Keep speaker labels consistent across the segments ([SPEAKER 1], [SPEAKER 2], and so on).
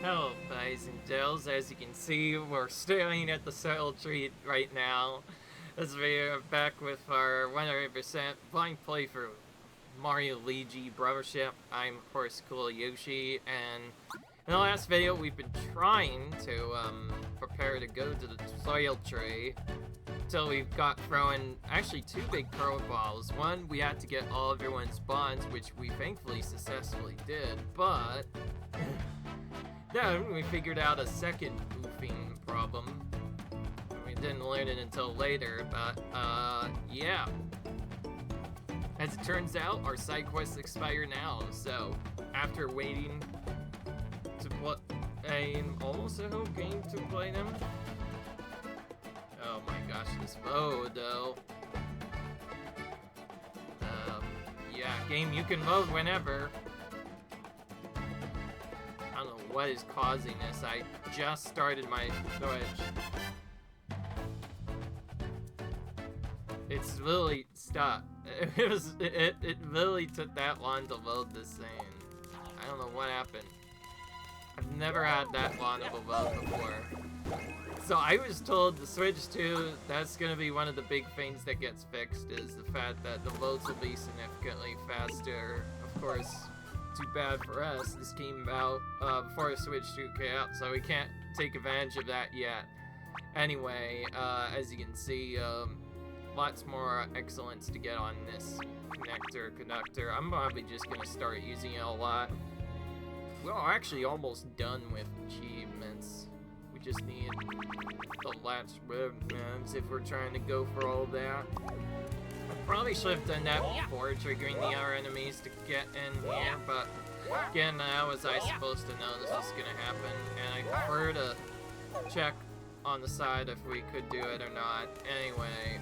[SPEAKER 1] Hello, guys and girls. As you can see, we're staring at the Soil Tree right now, as we are back with our 100% blind playthrough Mario Luigi Brothership. I'm, of course, Cool Yoshi, and in the last video, we've been trying to prepare to go to the Soil Tree until we got thrown actually two big curveballs. One, we had to get all of everyone's bonds, which we thankfully successfully did, but then we figured out a second goofing problem. We didn't learn it until later, but yeah. As it turns out, our side quests expire now, so after waiting to play almost a whole game to play them. Oh my gosh, this mode though. Yeah, game you can load whenever. I don't know what is causing this. I just started my Switch. It's really stuck. It really took that long to load this thing. I don't know what happened. I've never had that long of a load before. So I was told the Switch 2, that's gonna be one of the big things that gets fixed, is the fact that the loads will be significantly faster. Of course, too bad for us, this came out before the Switch 2 came out, so we can't take advantage of that yet. Anyway, as you can see, lots more excellence to get on this conductor. I'm probably just gonna start using it a lot. We're actually almost done with achievements. We just need the last webcams if we're trying to go for all that. Probably should have done that before triggering the other enemies to get in here, but again, how was I supposed to know this was gonna happen? And I prefer to check on the side if we could do it or not. Anyway,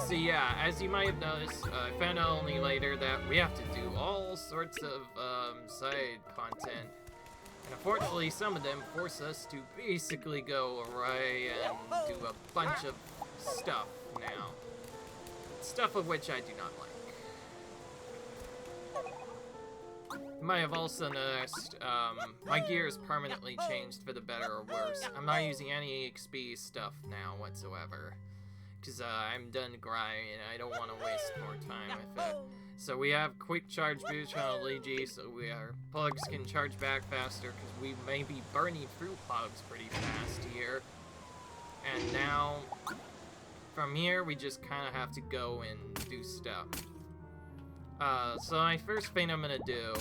[SPEAKER 1] so yeah, as you might have noticed, I found out only later that we have to do all sorts of side content. And unfortunately, some of them force us to basically go away and do a bunch of stuff now. Stuff of which I do not like. You might have also noticed, my gear is permanently changed for the better or worse. I'm not using any XP stuff now whatsoever. Because I'm done grinding and I don't want to waste more time with it. So we have quick charge boost on Luigi, so our plugs can charge back faster because we may be burning through plugs pretty fast here. And now, from here, we just kind of have to go and do stuff. So my first thing I'm gonna do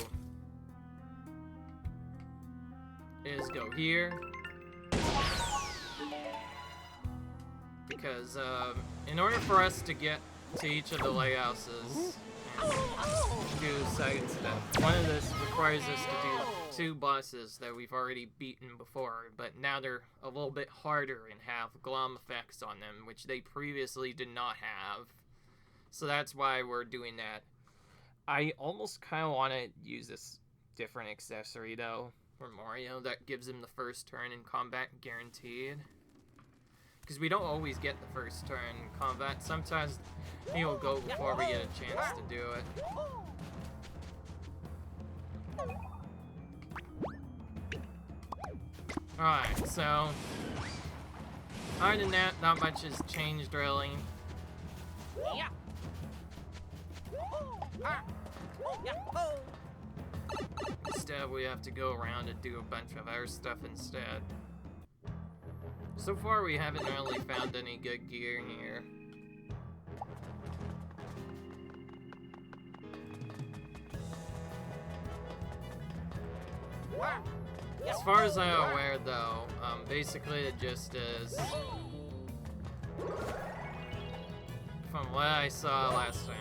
[SPEAKER 1] is go here. Because, in order for us to get to each of the lighthouses and do side stuff, one of this requires us to do two bosses that we've already beaten before, but now they're a little bit harder and have Glohm effects on them, which they previously did not have. So that's why we're doing that. I almost kind of want to use this different accessory, though, for Mario that gives him the first turn in combat guaranteed. Because we don't always get the first turn in combat. Sometimes he'll go before we get a chance to do it. Alright, so other than that, not much has changed really. Instead, we have to go around and do a bunch of other stuff instead. So far, we haven't really found any good gear here. As far as I'm aware, though, basically the gist is, from what I saw last time,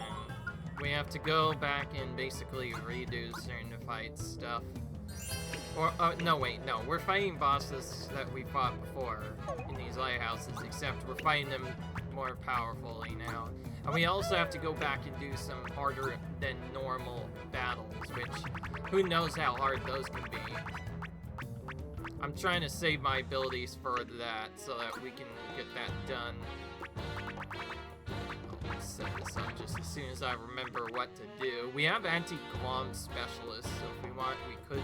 [SPEAKER 1] we have to go back and basically redo certain Refights stuff. Or, no, wait, no. We're fighting bosses that we fought before in these lighthouses, except we're fighting them more powerfully now. And we also have to go back and do some harder than normal battles, which, who knows how hard those can be. I'm trying to save my abilities for that, so that we can get that done. I'll set this up just as soon as I remember what to do. We have anti-Glohm specialists, so if we want, we could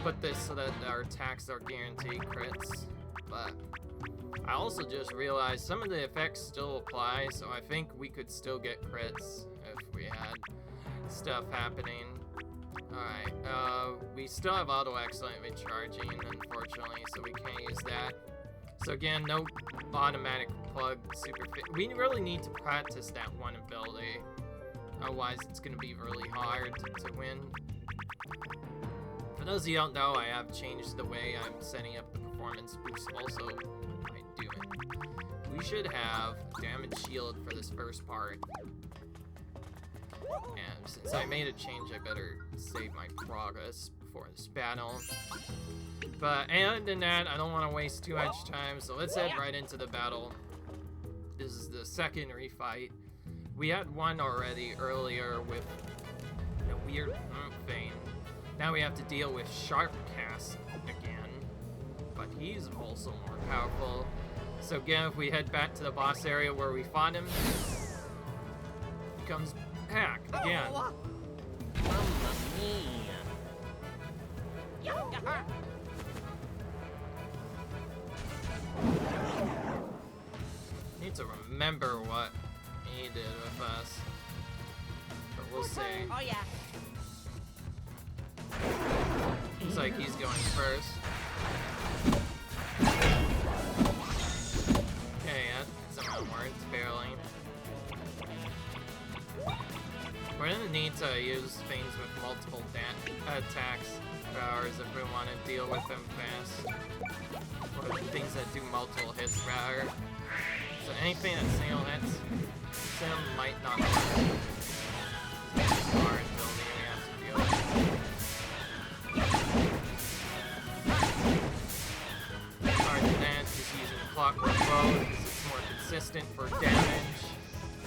[SPEAKER 1] put this so that our attacks are guaranteed crits, but I also just realized some of the effects still apply, so I think we could still get crits if we had stuff happening. Alright, we still have auto excellent recharging, unfortunately, so we can't use that. So again, no automatic plug super fit. We really need to practice that one ability, otherwise it's going to be really hard to win. For those of you who don't know, I have changed the way I'm setting up the performance boost also by doing. We should have damage shield for this first part. And since I made a change, I better save my progress before this battle. But other than that, I don't want to waste too much time, so let's head right into the battle. This is the second refight. We had one already earlier with a weird thing. Now we have to deal with Sharpcast again, but he's also more powerful. So again, if we head back to the boss area where we fought him, he comes back again. Need to remember what he did with us, but we'll see.
[SPEAKER 2] Oh yeah.
[SPEAKER 1] Looks like he's going first. Okay, that somehow works, barely. We're gonna need to use things with multiple attacks powers if we want to deal with them fast. Or things that do multiple hits rather. So anything that single hits, Sim might not work. It's a hard building we have to deal with. Hard than that, just using the clockwork bow because it's more consistent for damage.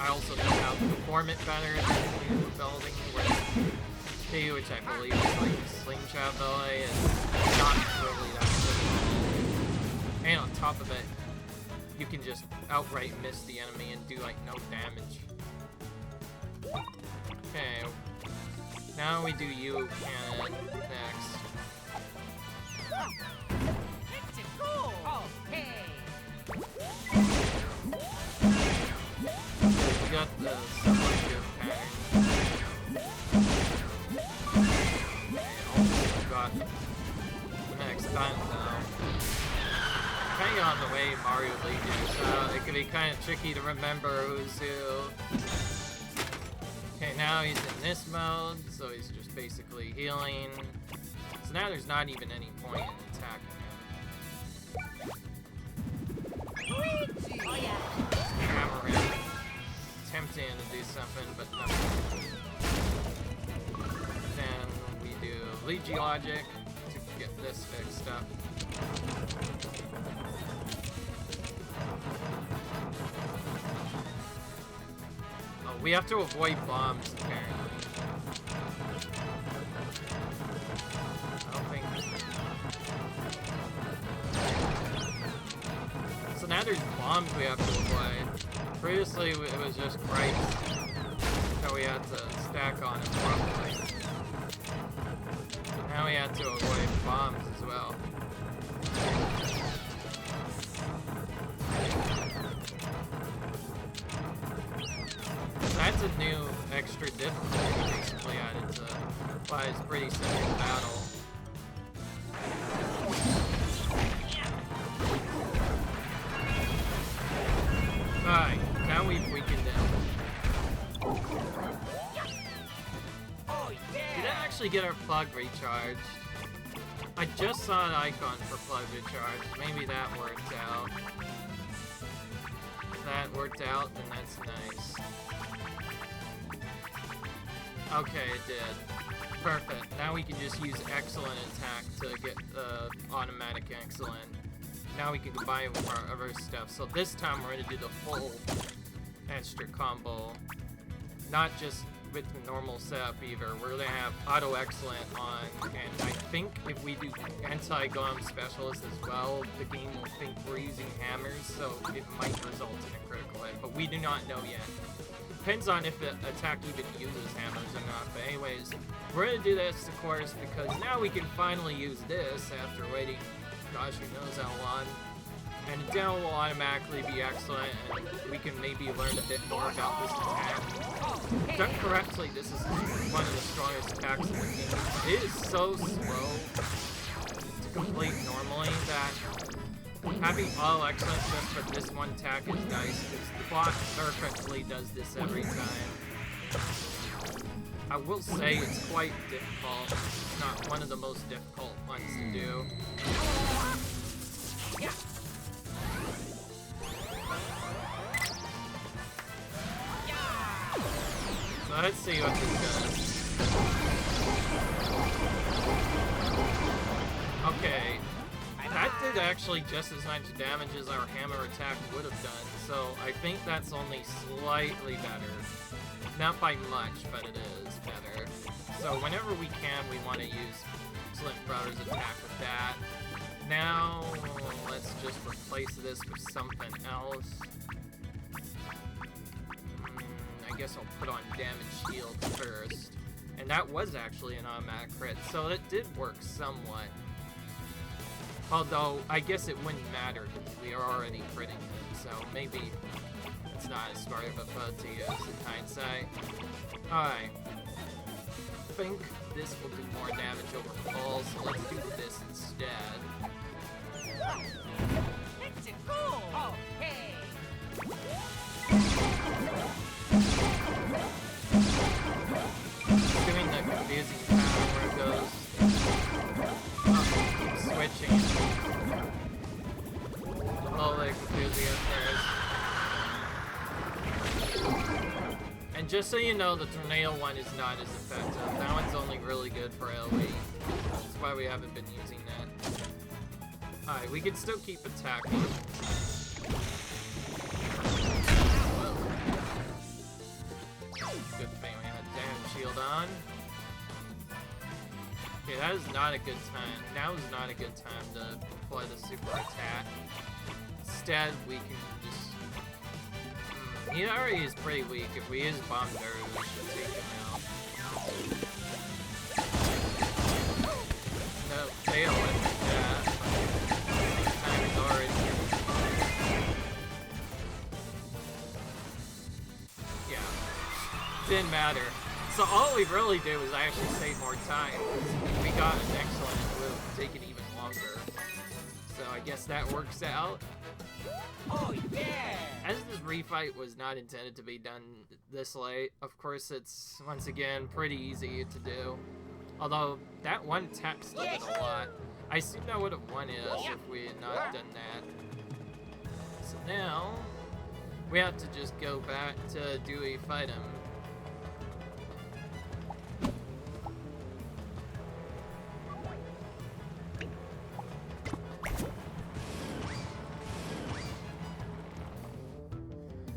[SPEAKER 1] I also know how to perform it better than the building with P, which I believe is like a slingshot ability, is not really that good. And on top of it, you can just outright miss the enemy and do like no damage. Okay, now we do you cannon next. We got the somewhat good pattern. Okay, also got the next time though. Depending on the way Mario Luigi, so it can be kind of tricky to remember who's who. Okay, now he's in this mode, so he's just basically healing. So now there's not even any point in attacking him.
[SPEAKER 2] Luigi! Oh yeah.
[SPEAKER 1] Hammer him. Tempting to do something, but nothing. Then we do Luigi logic to get this fixed up. Oh, we have to avoid bombs, apparently. I don't think... So now there's bombs we have to avoid. Previously, it was just gripes that we had to stack on it properly. So now we had to avoid bombs as well. So that's a new extra difficulty basically added to why it's pretty simple battle. Alright, now we've weakened him.
[SPEAKER 2] Oh yeah.
[SPEAKER 1] Did I actually get our plug recharged? I just saw an icon for plug recharge. Maybe that worked out. If that worked out, then that's nice. Okay, it did. Perfect. Now we can just use excellent attack to get the automatic excellent. Now we can combine it with our other stuff. So this time we're going to do the full extra combo. Not just with the normal setup either. We're going to have auto excellent on, and I think if we do anti-Glohm specialist as well, the game will think we're using hammers, so it might result in a critical hit, but we do not know yet. depends on if the attack even uses hammers or not. But anyways, we're gonna do this, of course, because now we can finally use this after waiting, gosh, who knows how long. And the demo will automatically be excellent, and we can maybe learn a bit more about this attack. Done correctly, this is one of the strongest attacks in the game. It is so slow to complete normally that having all excellent just for this one attack is nice, because the bot perfectly does this every time. I will say it's quite difficult. It's not one of the most difficult ones to do. So let's see what this does. Okay, that did actually just as much damage as our hammer attack would have done, so I think that's only slightly better. Not by much, but it is better. So whenever we can, we want to use Slint Brother's attack with that. Now, let's just replace this with something else. I guess I'll put on Damage Shield first. And that was actually an automatic crit, so it did work somewhat. Although, I guess it wouldn't matter because we are already critting it, so maybe it's not as smart of a foe to use in hindsight. Alright. I think this will do more damage over falls, so let's do this instead.
[SPEAKER 2] Let's go! Oh, hey!
[SPEAKER 1] Doing the confusing pattern where it goes switching. All the confusing at first. And just so you know, the tornado one is not as effective. That one's only really good for AoE. That's why we haven't been using that. Alright, we can still keep attacking. Good thing we had Damage Shield on. Okay, that is not a good time. Now is not a good time to apply the super attack. Instead, we can just... he already is pretty weak. If we use Bomb Dirt, we should take him out. No, fail it. Yeah. Time is already... yeah. Didn't matter. So all we really did was actually save more time. If we got an excellent, it would take it even longer. So I guess that works out.
[SPEAKER 2] Oh yeah!
[SPEAKER 1] As this refight was not intended to be done this late, of course it's, once again, pretty easy to do. Although, that one attack still did a lot. I assume that would have won us if we had not done that. So now, we have to just go back to Dewey fight him.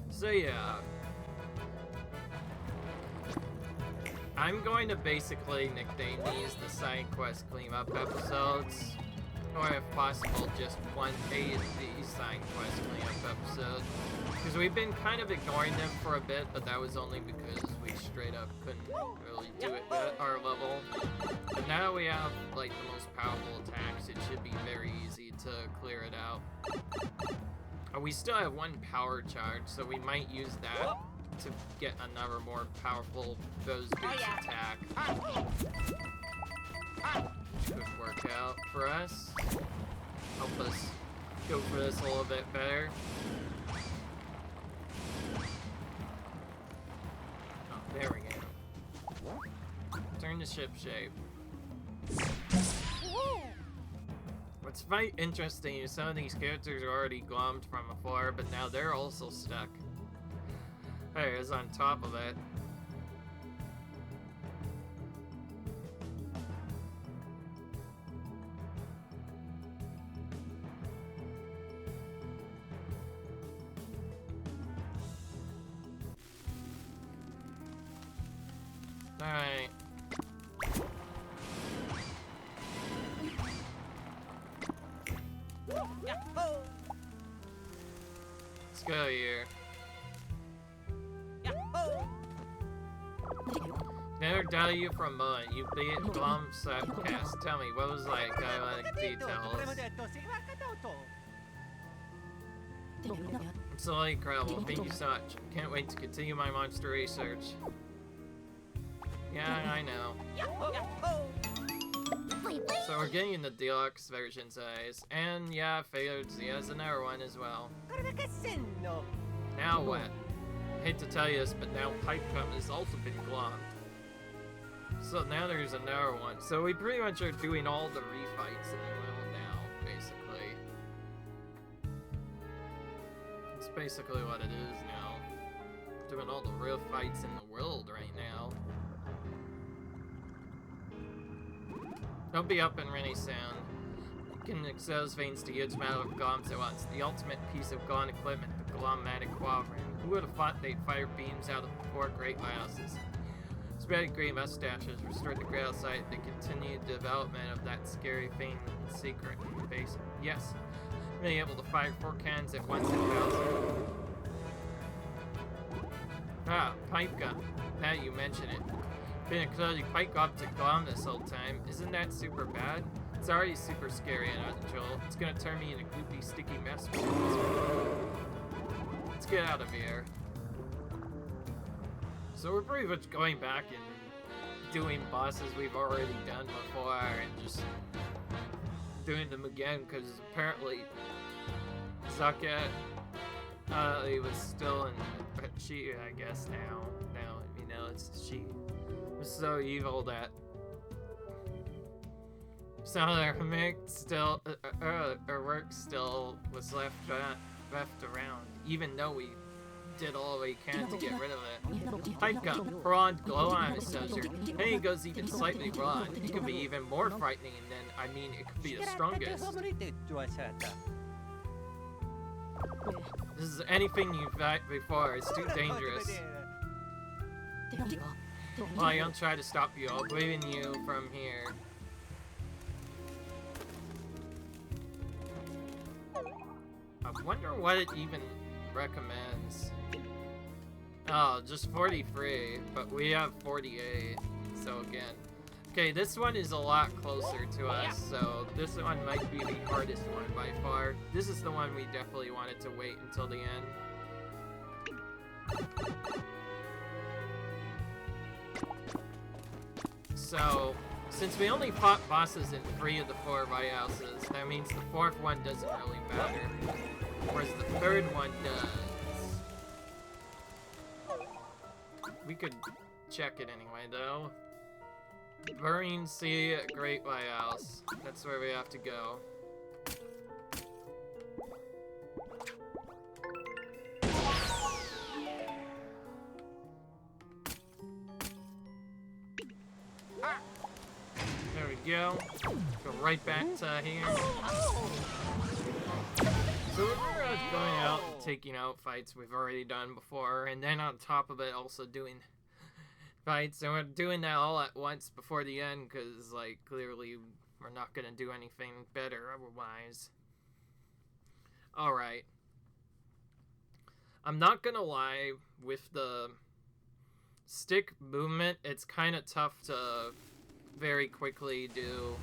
[SPEAKER 1] So yeah, I'm going to basically nickname these the side quest cleanup episodes, or if possible, just one A of these side quest cleanup episodes, because we've been kind of ignoring them for a bit, but that was only because we straight up couldn't really do it at our level. But now we have like the most powerful attacks, it should be very easy to clear it out. We still have one power charge, so we might use that to get another more powerful Bose Boots attack. Which could work out for us. Help us go for this a little bit better. Oh, there we go. Turn the ship shape. What's quite interesting is some of these characters are already glommed from afar, but now they're also stuck. There, it's on top of it. Alright. Let's go here. Never doubt you for a moment. You beat Glohm Subcast. Tell me, what was like? I like details. Absolutely incredible. Thank you so much. Can't wait to continue my monster research. Yeah, I know. So we're getting the deluxe version size. And yeah, Faded has another one as well. Now what? I hate to tell you this, but now Pipecum has also been glommed. So now there's another one. So we pretty much are doing all the refights in the world now, basically. It's basically what it is now. Doing all the real fights in the world right now. They'll be up and running soon. You can expose veins to huge amount of gloms at once. The ultimate piece of Glohm equipment, the Glomatic Quadrant. Who would have thought they'd fire beams out of the 4 great houses? Spreading green mustaches restored the Grail site. The continued development of that scary thing in secret base. Yes, being able to fire 4 cannons at once in Bowser. Ah, pipe gun. Now you mention it. Been exploding pipe up to Glohm this whole time. Isn't that super bad? It's already super scary and out of control. It's gonna turn me into goopy, sticky mess. Let's get out of here. So we're pretty much going back and doing bosses we've already done before and just doing them again because apparently Zucket, he was still in, she, I guess now, you know, she was so evil that some of her work still, her work still was left around, even though we did all we can to get rid of it. Pipe gun, bronze glow on his soldier. And he goes even slightly wrong. It could be even more frightening than, I mean, it could be the strongest. This is anything you've had before. It's too dangerous. Well, I don't try to stop you. I'll believe in you from here. I wonder what it even recommends. Oh, just 43, but we have 48, so again. Okay, this one is a lot closer to us, so this one might be the hardest one by far. This is the one we definitely wanted to wait until the end. So, since we only fought bosses in 3 of the 4 White Houses, that means the 4th one doesn't really matter. Whereas the 3rd one does. We could check it anyway, though. Burning Sea, Great White House. That's where we have to go. There we go. Go right back to here. So we're going out and taking out fights we've already done before, and then on top of it also doing fights, and we're doing that all at once before the end, because, like, clearly we're not going to do anything better otherwise. Alright. I'm not going to lie, with the stick movement, it's kind of tough to very quickly do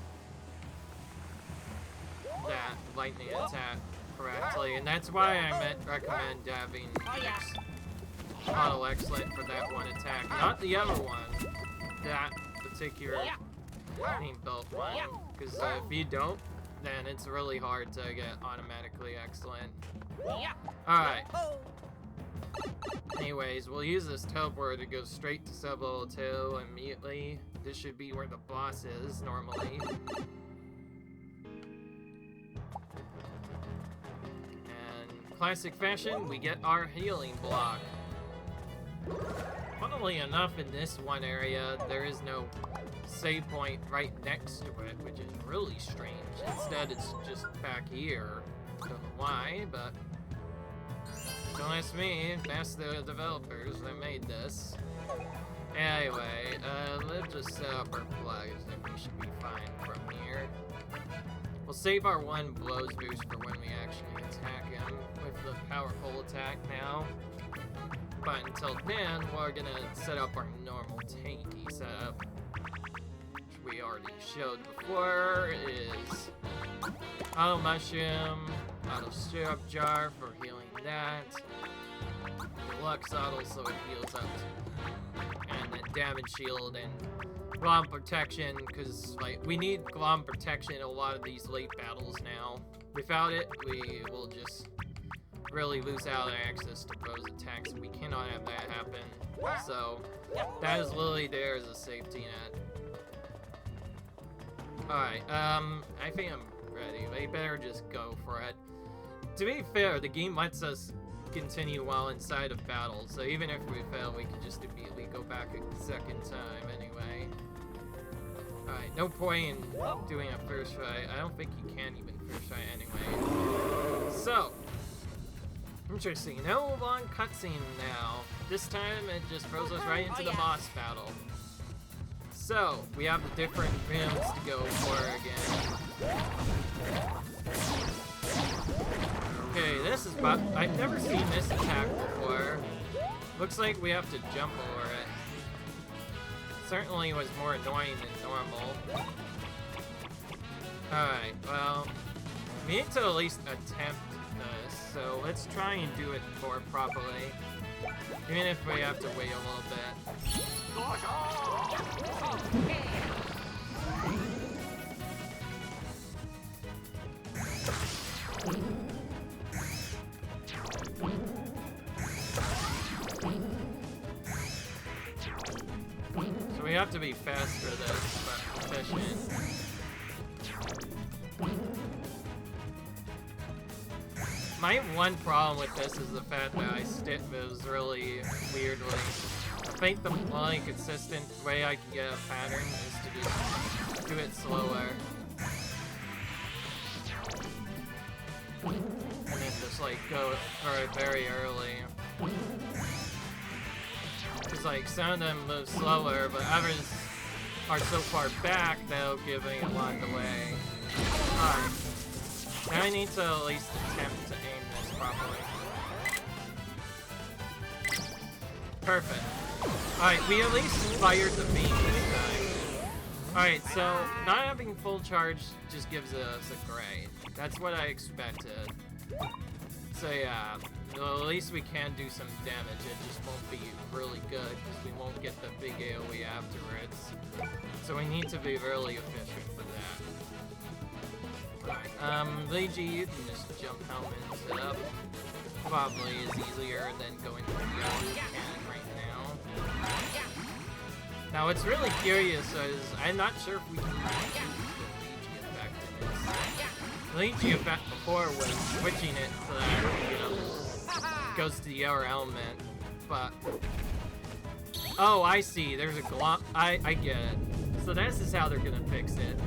[SPEAKER 1] that lightning attack correctly, and that's why I recommend having Auto Excellent for that one attack, not the other one, that particular lightning bolt one, because if you don't, then it's really hard to get automatically excellent. Alright. Anyways, we'll use this teleport to go straight to sub-level 2 immediately. This should be where the boss is, normally. Classic fashion, we get our healing block. Funnily enough, in this one area, there is no save point right next to it, which is really strange. Instead, it's just back here. Don't know why, but don't ask me. Ask the developers that made this. Anyway, let's just set up our flags and we should be fine from here. We'll save our 1 blows boost for when we actually attack him with the powerful attack now. But until then, we're gonna set up our normal tanky setup, which we already showed before, is auto mushroom, auto syrup jar for healing that, deluxe auto so it heals up, and then damage shield and Glohm protection, because like we need Glohm protection in a lot of these late battles now. Without it, we will just really lose out on access to Rose attacks. We cannot have that happen. So that is literally there as a safety net. Alright, I think I'm ready. We better just go for it. To be fair, the game lets us continue while inside of battle, so even if we fail, we can just immediately go back a second time anyway. Alright, no point in doing a first try. I don't think you can even first try anyway. So, interesting. No long cutscene now. This time it just throws us right into the boss battle. So, we have the different rooms to go for again. Okay, this is I've never seen this attack before. Looks like we have to jump over it. Certainly was more annoying than normal. Alright, well, we need to at least attempt this, so let's try and do it more properly. Even if we have to wait a little bit. So we have to be fast for this, but efficient. My one problem with this is the fact that I stick moves really weirdly. I think the only consistent way I can get a pattern is to just do it slower. And then just like go for it very early. Because like some of them move slower, but others are so far back they'll give me along the way. Alright. Now I need to at least attempt to aim this properly. Perfect. Alright, we at least fired the beam this time. Alright, so not having full charge just gives us a grade. That's what I expected. So yeah, well, at least we can do some damage. It just won't be really good because we won't get the big AoE afterwards. So we need to be really efficient for that. Alright, Luigi, you can just jump helmet and sit up. Probably is easier than going for the other cannon right now. Now what's really curious is I'm not sure if we can use the Luigi effect in this. Luigi effect before was switching it so that, you know, goes to the other element, but... Oh, I see, there's a Glohm... I get it. So this is how they're gonna fix it.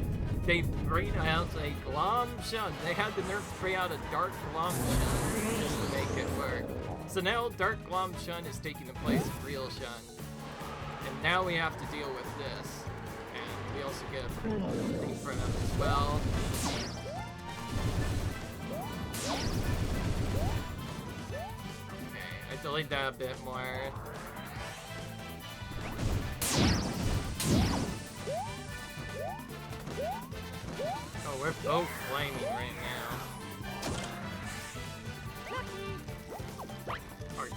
[SPEAKER 1] They bring out a Glohm Shun. They had to nerf bring out a Dark Glohm Shun just to make it work. So now Dark Glohm Shun is taking the place of Real Shun. And now we have to deal with this. And we also get a thing for them as well. Okay, I delayed that a bit more. Oh, we're both flaming right now. Our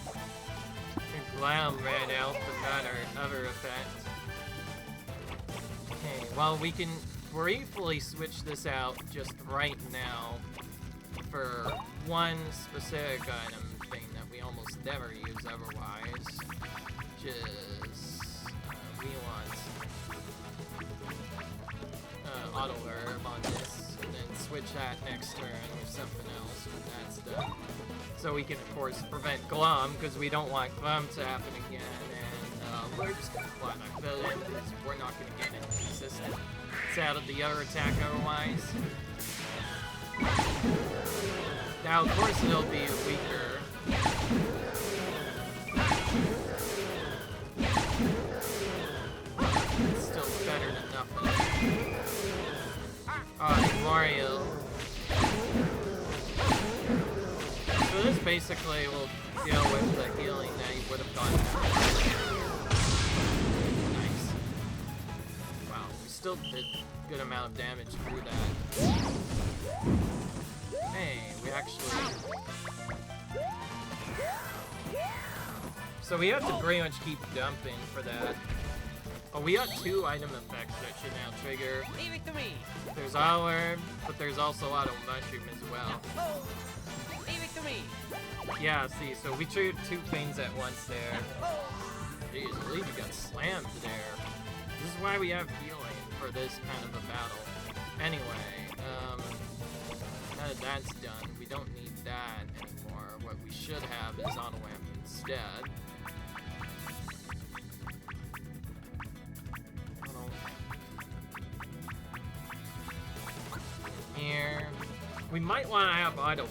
[SPEAKER 1] Glohm ran out, but not our other effect. Okay, well, we can briefly switch this out just right now for one specific item thing that we almost never use otherwise, which is we want auto herb on this, and then switch that next turn with something else when that's done. So we can, of course, prevent Glohm, because we don't want Glohm to happen again, and we're just going to flat out fill in, because we're not going to get any consistent out of the other attack otherwise. Now, of course, it'll be weaker. It's still better than nothing. Alright, Mario. So this basically will deal with the healing that you would have gotten. Nice. Wow, we still did a good amount of damage through that. Hey, we actually... So we have to pretty much keep dumping for that. Oh, we got 2 item effects that should now trigger.
[SPEAKER 2] Leave it to me.
[SPEAKER 1] There's Auto Herb, but there's also Auto Mushroom as well.
[SPEAKER 2] Oh, leave it to me.
[SPEAKER 1] Yeah, see, so we triggered 2 things at once there. Jeez, I believe we got slammed there. This is why we have healing for this kind of a battle. Anyway, now that that's done, we don't need that anymore. What we should have is Auto Amp instead. Here. We might want to have Auto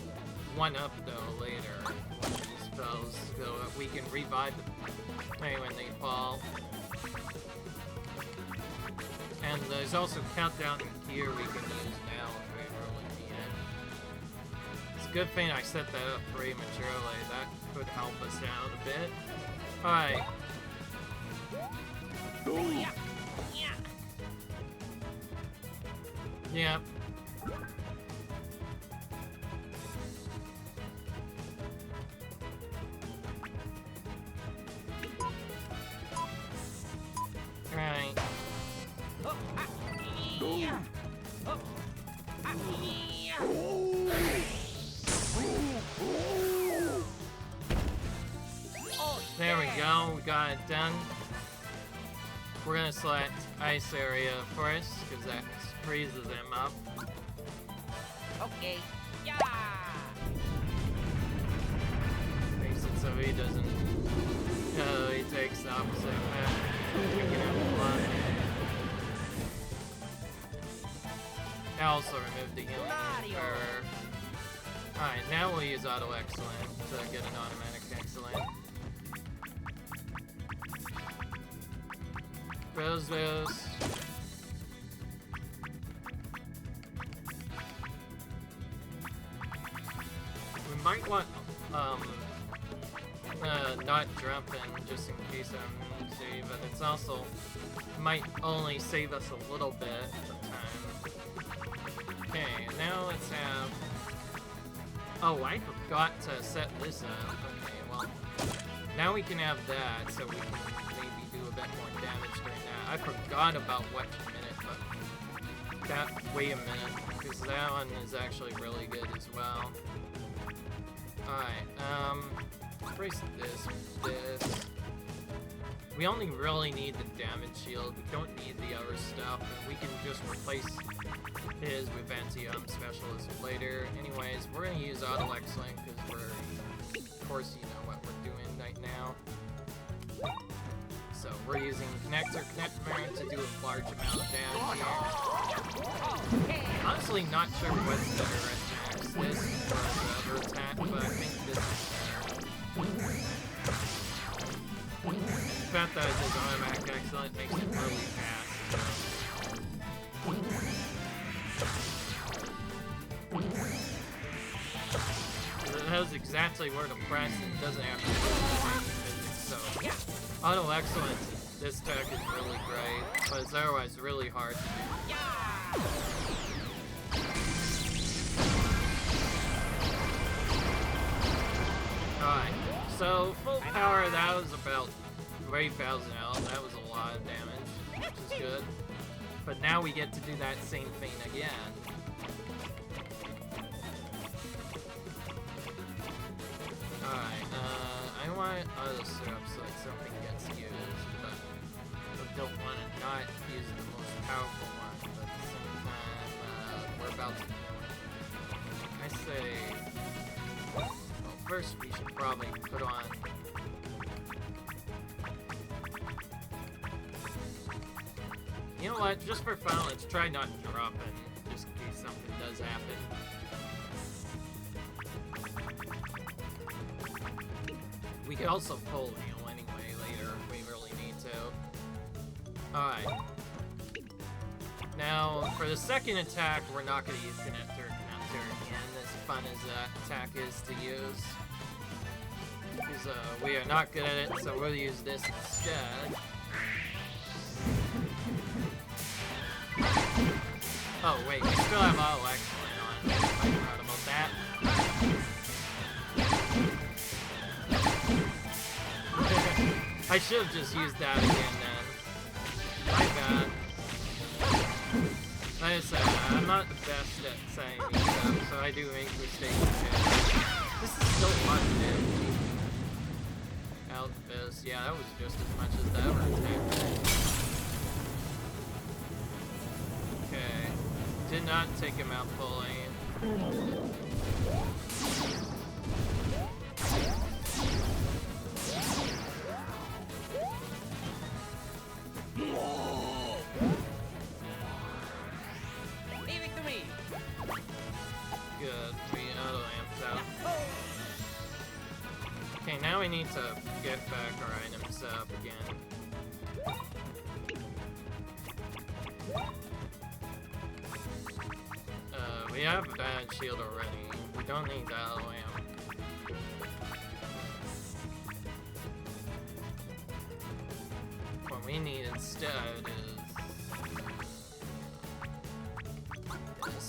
[SPEAKER 1] 1-up though later with these spells so that we can revive them when they fall. And there's also countdown here we can use now if we really need it. It's a good thing I set that up prematurely. That could help us out a bit. Alright. Yep. Right. There we go, we got it done. We're gonna select ice area first, because that freezes him up.
[SPEAKER 2] Okay. Yeah.
[SPEAKER 1] Makes it so he doesn't... he takes the opposite path. Picking up a lot. I also removed the healing curve. Alright, now we'll use Auto Excellent to get an automatic excellent. Those. We might want, not jumping just in case I'm save, but it's also might only save us a little bit of time. Okay, now let's have... Oh, I forgot to set this up. Okay, well, now we can have that, so we can maybe do a bit more damage during that. I forgot about watch a minute, but that, wait a minute, because that one is actually really good as well. Alright, replace this with this. We only really need the damage shield. We don't need the other stuff, and we can just replace his with anti-specialist later. Anyways, we're gonna use Auto Excellent because we're, of course, you know what we're doing right now. So we're using Connector to do a large amount of damage here. Honestly, not sure what's better attacks, this or the other attack, but I think this is better. The fact that it does automatic excellent makes it really fast. It knows exactly where to press and it doesn't have to do physics, so Auto Excellent, this tech is really great, but it's otherwise really hard to do. Alright, so full power, that was about 3,000 health. That was a lot of damage, which is good. But now we get to do that same thing again. Alright, I want auto syrup so that something gets used, but I don't want to not use the most powerful one, but at the same time, we're about to do it. I say... Well, first we should probably put on... You know what, just for fun, let's try not dropping, just in case something does happen. We could also pull heal anyway later if we really need to. Alright. Now, for the second attack, we're not going to use Connector again, as fun as that attack is to use. Because we are not good at it, so we'll use this instead. Oh wait, we still have Auto Excellent on. I forgot about that. I should have just used that again then. My bad. Like I said, I'm not the best at saying these stuff, so I do make mistakes too. This is still much damage. Outfist, yeah, that was just as much as that one attacked. Okay. Did not take him out fully.
[SPEAKER 2] Leave it to me.
[SPEAKER 1] Good. We auto-amped out. Okay, now we need to get back our items up again. We have a bad shield already. We don't need the auto-amp. What we need instead is... this.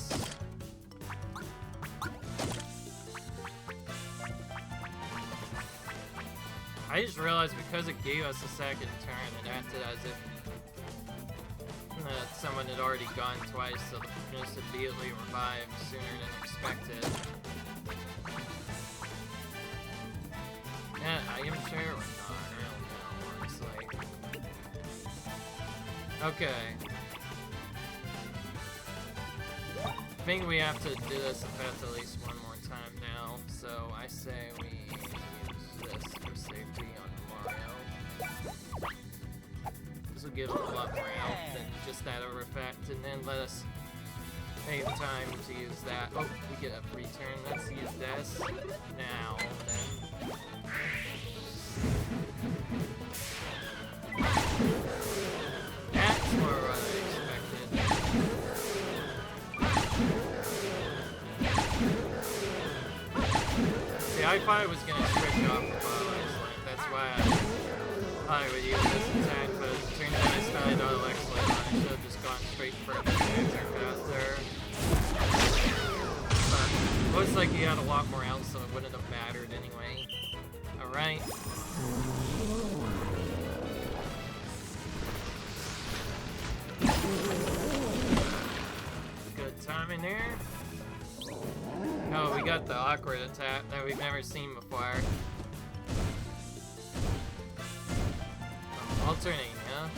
[SPEAKER 1] I just realized because it gave us a second turn, it acted as if someone had already gone twice, so the just immediately revived sooner than expected. Yeah, I am sure or not. I don't know, honestly. Okay. I think we have to do this effect at least one more time now, so I say we use this for safety on Mario. This will give him a lot more health than just that over effect, and then let us take time to use that. Oh, we get a return. Let's use this now, then. That's more what I expected. See, I thought I was gonna switch off the ball excellent. That's why I would use this attack, but it turned out I started auto excellent. I should have just gone straight for the answer faster. But looks like he had a lot more else, so it wouldn't have mattered anyway. Alright. Good timing there. Oh, we got the awkward attack that we've never seen before. Alternating, huh?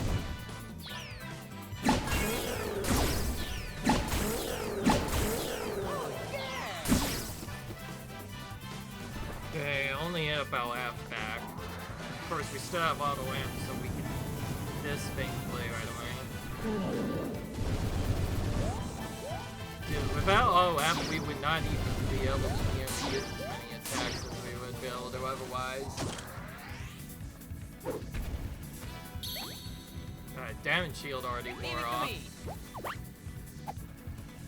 [SPEAKER 1] Okay, only hit about half back. Of course, we still have auto amp, so we can do this thankfully right away. Dude, without auto amp, we would not even be able to use as many attacks as we would be able to otherwise. Alright, damage shield already wore off.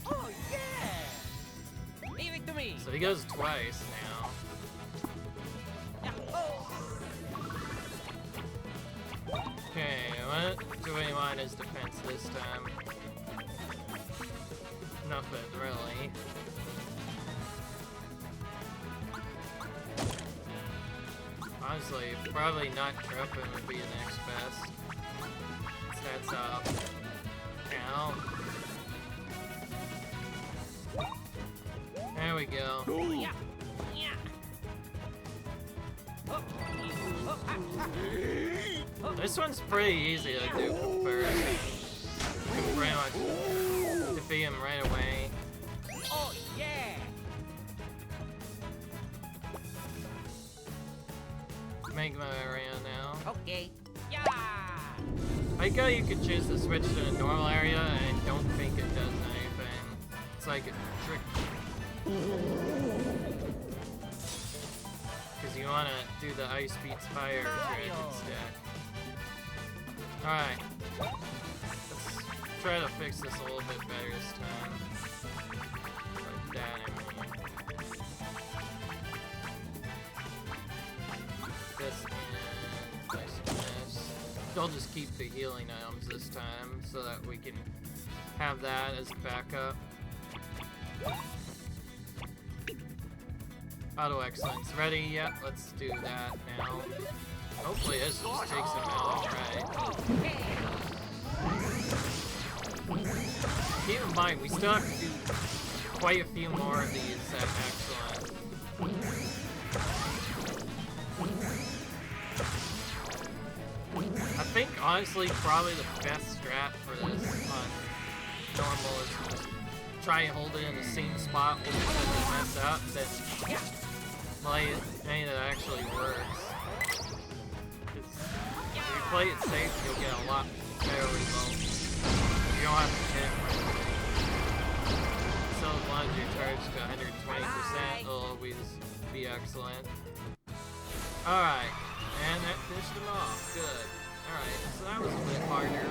[SPEAKER 2] Oh yeah! Leave it to me.
[SPEAKER 1] So he goes twice now. Okay, what do we want as defense this time? Nothing, really. Honestly, probably not tripping would be the next best. That's up. Ow. There we go.
[SPEAKER 2] Yeah. Yeah.
[SPEAKER 1] This one's pretty easy to do first. You can pretty much defeat him right away.
[SPEAKER 2] Oh yeah!
[SPEAKER 1] Make my way around now.
[SPEAKER 2] Okay. Yeah!
[SPEAKER 1] I like how you could choose to switch to the normal area, and I don't think it does anything. It's like a trick. Because you want to do the ice beats fire trick instead. Alright. Let's try to fix this a little bit better this time. Like that, I mean. I'll just keep the healing items this time so that we can have that as backup. Auto excellence ready? Yep, let's do that now. Hopefully this just takes him out, right? Keep in mind, we still have to do quite a few more of these at excellent. I think, honestly, probably the best strat for this on normal is to just try and hold it in the same spot when you mess up, then play it, and it actually works. If you play it safe, you'll get a lot better results. You don't have to hit right. So as long as you're charged to 120%, it'll always be excellent. Alright, and that finished them off. Good. Alright, so that was a bit harder.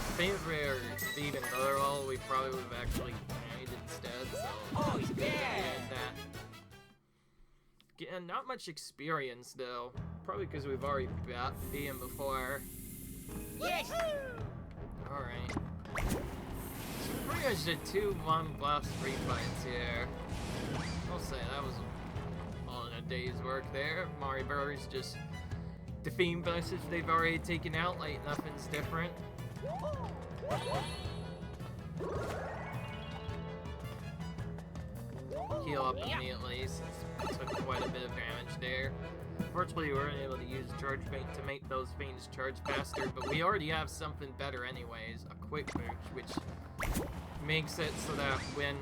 [SPEAKER 1] I think if we were beating another roll, we probably would have actually made it instead, so it's good that we did that. Getting not much experience though, probably because we've already beaten before.
[SPEAKER 2] Yes!
[SPEAKER 1] Alright. So pretty much did 2 long boss Refights here. I'll say that was all in a day's work there. Mario Brothers just defeating bosses they've already taken out like nothing's different. Heal up immediately since it took quite a bit of damage there. Fortunately, we weren't able to use Charge Feint to make those Feints charge faster, but we already have something better anyways, a Quick Boost, which makes it so that when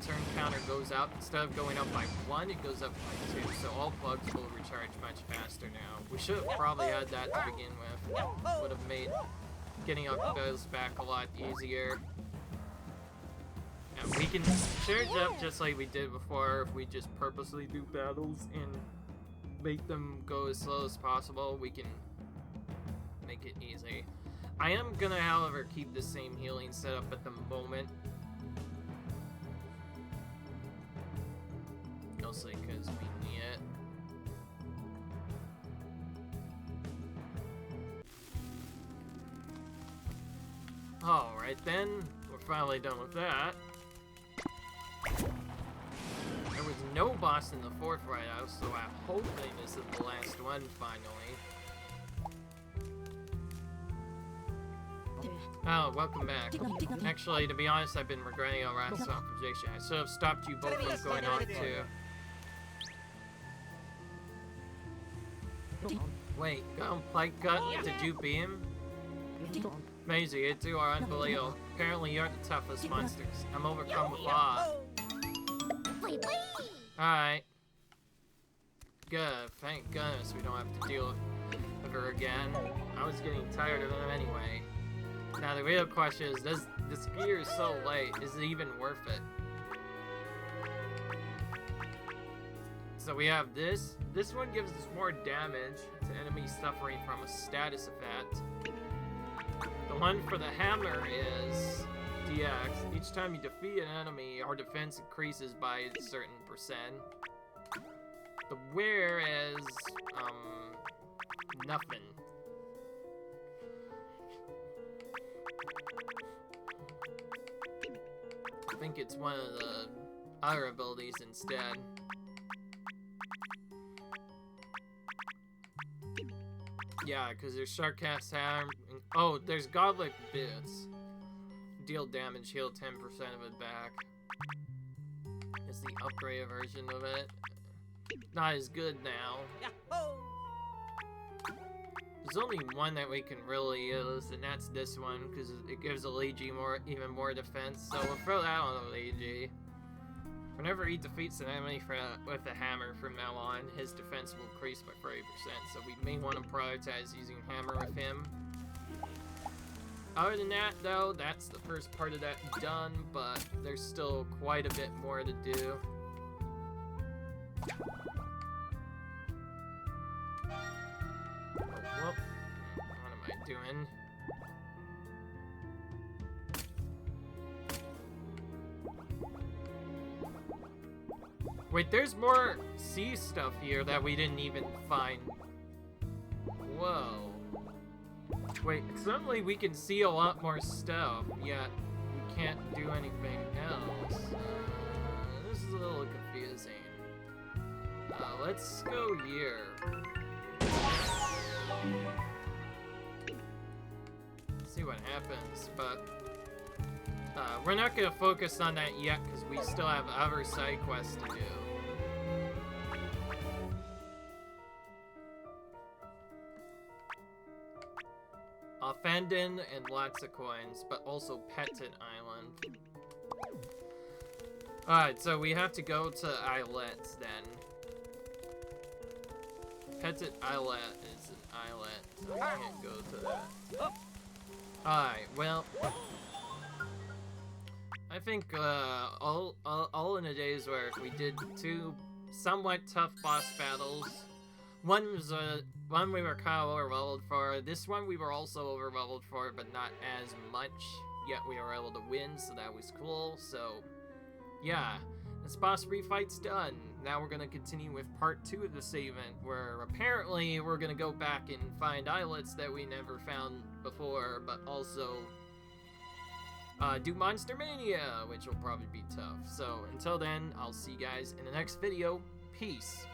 [SPEAKER 1] turn counter goes up, instead of going up by 1, it goes up by 2, so all plugs will recharge much faster now. We should have probably had that to begin with. Would have made getting up those back a lot easier. And we can charge up just like we did before if we just purposely do battles and make them go as slow as possible. We can make it easy. I am gonna, however, keep the same healing setup at the moment. Mostly because we need it. Alright then, we're finally done with that. There was no boss in the 4th Lighthouse, so I'm hoping this is the last one finally. Oh, welcome back. Actually, to be honest, I've been regretting our last opposition. I should have stopped you both from going on too. Wait, Glohm Plate Gut, did you beat him? Amazing, you two are unbelievable. Apparently you're the toughest monsters. I'm overcome with awe. Alright. Good, thank goodness we don't have to deal with her again. I was getting tired of him anyway. Now the real question is, this gear is so late, is it even worth it? So we have this. This one gives us more damage to enemies suffering from a status effect. The one for the hammer is DX. Each time you defeat an enemy, our defense increases by a certain percent. The wear is, nothing. I think it's one of the other abilities instead. Yeah, because there's Sharkcast Hammer. Oh, there's Godlike Boots. Deal damage, heal 10% of it back. It's the upgraded version of it. Not as good now. There's only one that we can really use, and that's this one, because it gives Luigi even more defense. So we'll throw that on Luigi. Whenever he defeats an enemy with a hammer from now on, his defense will increase by 30%, so we may want to prioritize using hammer with him. Other than that, though, that's the first part of that done, but there's still quite a bit more to do. Oh, whoop. What am I doing? Wait, there's more sea stuff here that we didn't even find. Whoa. Wait, suddenly we can see a lot more stuff, yet we can't do anything else. This is a little confusing. Let's go here. See what happens, but we're not gonna focus on that yet because we still have other side quests to do. Fandon and lots of coins, but also Petit Island. Alright, so we have to go to Islets then. Petit Islet is an islet, so we can't go to that. Alright, well, I think all in a day's work, we did 2 somewhat tough boss battles. One we were kind of overleveled for. This one we were also overleveled for, but not as much. Yet we were able to win, so that was cool. So, yeah, this boss refight's done. Now we're gonna continue with part 2 of this event, where apparently we're gonna go back and find islets that we never found before, but also do Monster Mania, which will probably be tough. So until then, I'll see you guys in the next video. Peace.